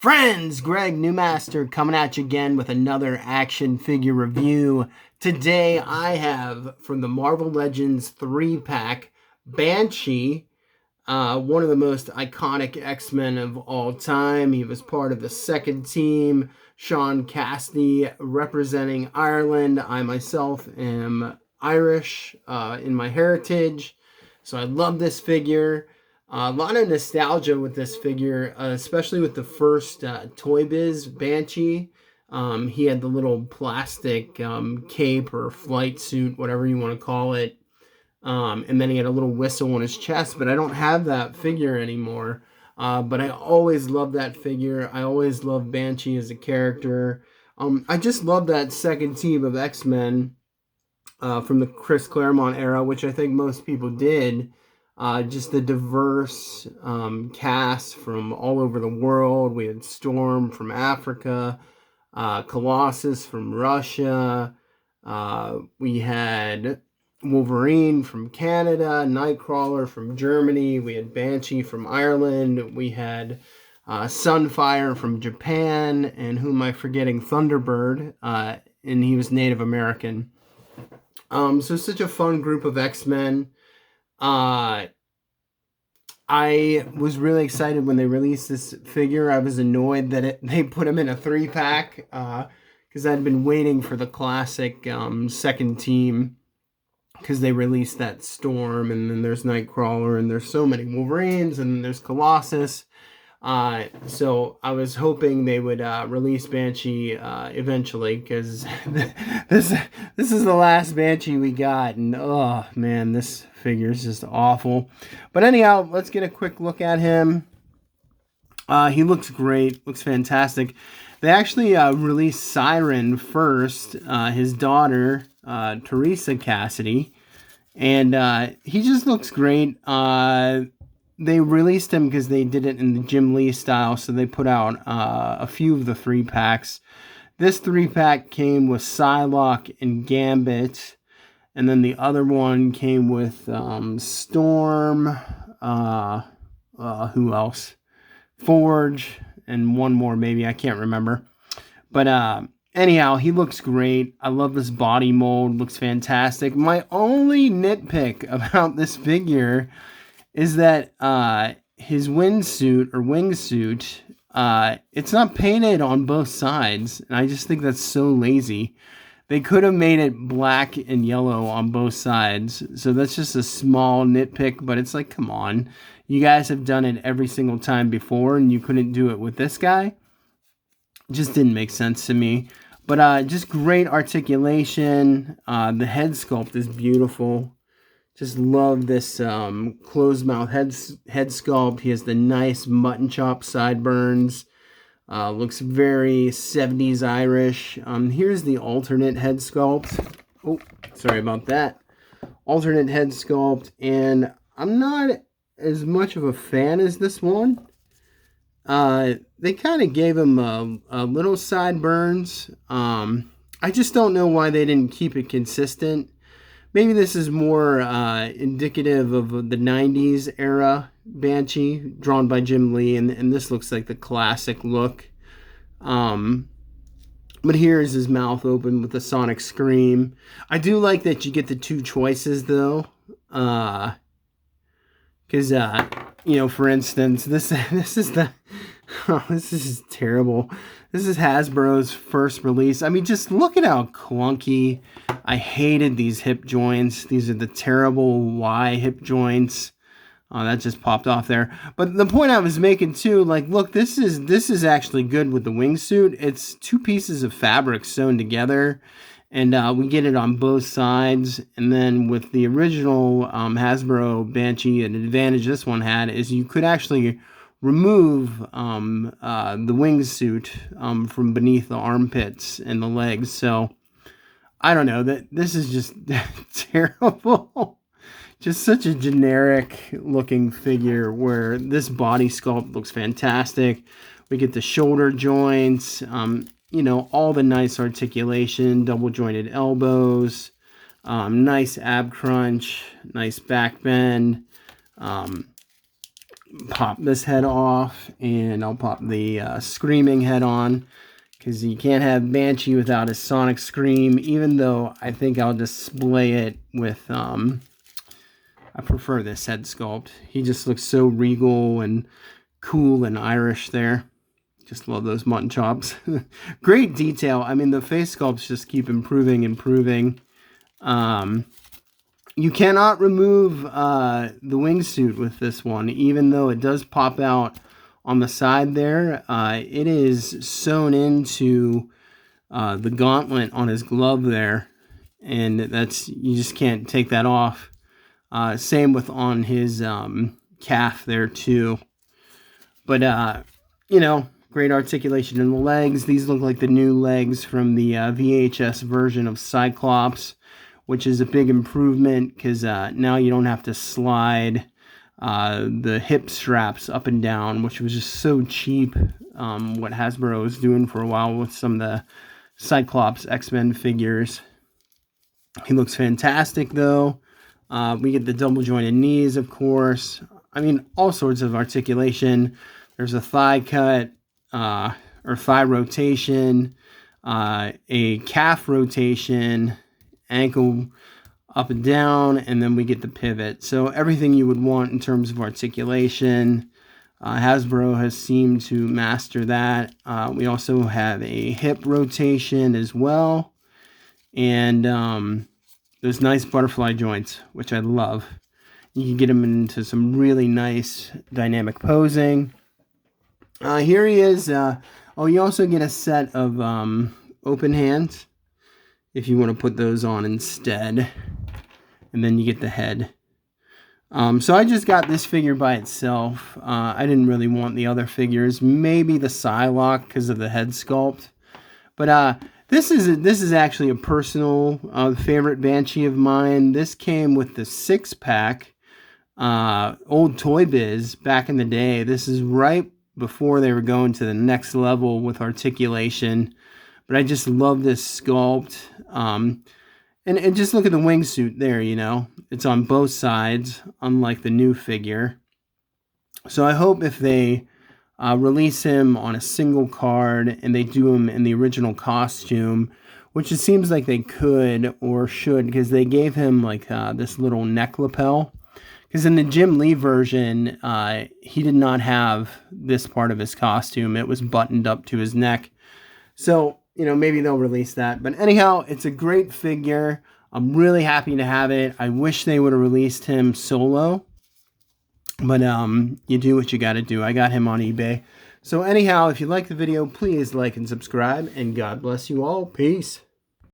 Friends, Greg Newmaster coming at you again with another action figure review. Today I have from the Marvel Legends 3-pack Banshee, one of the most iconic X-Men of all time. He was part of the second team. Sean Cassidy representing Ireland. I myself am Irish in my heritage, so I love this figure. A lot of nostalgia with this figure, especially with the first Toy Biz Banshee. He had the little plastic cape or flight suit, whatever you want to call it. And then he had a little whistle on his chest, but I don't have that figure anymore. But I always loved that figure. I always loved Banshee as a character. I just love that second team of X-Men from the Chris Claremont era, which I think most people did. Just the diverse cast from all over the world. We had Storm from Africa, Colossus from Russia. We had Wolverine from Canada, Nightcrawler from Germany. We had Banshee from Ireland. We had Sunfire from Japan, and who am I forgetting? Thunderbird, and he was Native American. So such a fun group of X-Men. I was really excited when they released this figure. I was annoyed that they put him in a 3-pack because I'd been waiting for the classic second team, because they released that Storm, and then there's Nightcrawler, and there's so many Wolverines, and there's Colossus. So I was hoping they would release Banshee eventually, because this is the last Banshee we got, and oh man, this figure is just awful. But anyhow, let's get a quick look at him. He looks great, looks fantastic. They actually released Siren first, his daughter, Teresa Cassidy, and he just looks great. They released him because they did it in the Jim Lee style, so they put out a few of the 3-packs. This 3-pack came with Psylocke and Gambit, and then the other one came with Storm, who else? Forge, and one more maybe, I can't remember. But anyhow, he looks great. I love this body mold, looks fantastic. My only nitpick about this figure is that his wingsuit, it's not painted on both sides, and I just think that's so lazy. They could have made it black and yellow on both sides, so that's just a small nitpick, but it's like, come on. You guys have done it every single time before, and you couldn't do it with this guy? It just didn't make sense to me. But just great articulation. The head sculpt is beautiful. Just love this closed mouth head sculpt. He has the nice mutton chop sideburns. Looks very 70s Irish. Here's the alternate head sculpt. Oh, sorry about that. Alternate head sculpt. And I'm not as much of a fan as this one. They kind of gave him a little sideburns. I just don't know why they didn't keep it consistent. Maybe this is more indicative of the 90s era Banshee, drawn by Jim Lee, and this looks like the classic look. But here is his mouth open with the sonic scream. I do like that you get the two choices, though. Because, for instance, this is the... Oh, this is terrible. This is Hasbro's first release. I mean, just look at how clunky. I hated these hip joints. These are the terrible Y hip joints. Oh, that just popped off there. But the point I was making too, like, look, this is actually good with the wingsuit. It's 2 pieces of fabric sewn together, and we get it on both sides. And then with the original Hasbro Banshee, an advantage this one had is you could actually remove the wingsuit from beneath the armpits and the legs. So I don't know, that this is just terrible. Just such a generic looking figure, where this body sculpt looks fantastic. We get the shoulder joints, all the nice articulation, double jointed elbows, nice ab crunch, nice back bend. pop this head off, and I'll pop the screaming head on, because you can't have Banshee without a sonic scream, even though I think I'll display it with, I prefer this head sculpt. He just looks so regal and cool and Irish there. Just love those mutton chops. Great detail. I mean, the face sculpts just keep improving. You cannot remove the wingsuit with this one, even though it does pop out on the side there. It is sewn into the gauntlet on his glove there, and you just can't take that off. Same with on his calf there too. But you know, great articulation in the legs. These look like the new legs from the VHS version of Cyclops, which is a big improvement, because now you don't have to slide the hip straps up and down, which was just so cheap. What Hasbro was doing for a while with some of the Cyclops X-Men figures. He looks fantastic though. We get the double jointed knees, of course. I mean, all sorts of articulation. There's a thigh cut, or thigh rotation, a calf rotation, ankle up and down, and then we get the pivot. So everything you would want in terms of articulation. Hasbro has seemed to master that. We also have a hip rotation as well, and those nice butterfly joints, which I love. You can get him into some really nice dynamic posing. Here he is. Oh, you also get a set of open hands if you want to put those on instead. And then you get the head. So I just got this figure by itself. I didn't really want the other figures. Maybe the Psylocke because of the head sculpt. But this is actually a personal favorite Banshee of mine. This came with the 6-pack old Toy Biz back in the day. This is right before they were going to the next level with articulation. But I just love this sculpt. And just look at the wingsuit there, you know. It's on both sides, unlike the new figure. So I hope if they release him on a single card and they do him in the original costume, which it seems like they could or should, because they gave him like this little neck lapel. Because in the Jim Lee version, he did not have this part of his costume. It was buttoned up to his neck. So, you know, maybe they'll release that. But anyhow, it's a great figure. I'm really happy to have it. I wish they would have released him solo. But you do what you got to do. I got him on eBay. So anyhow, if you like the video, please like and subscribe. And God bless you all. Peace.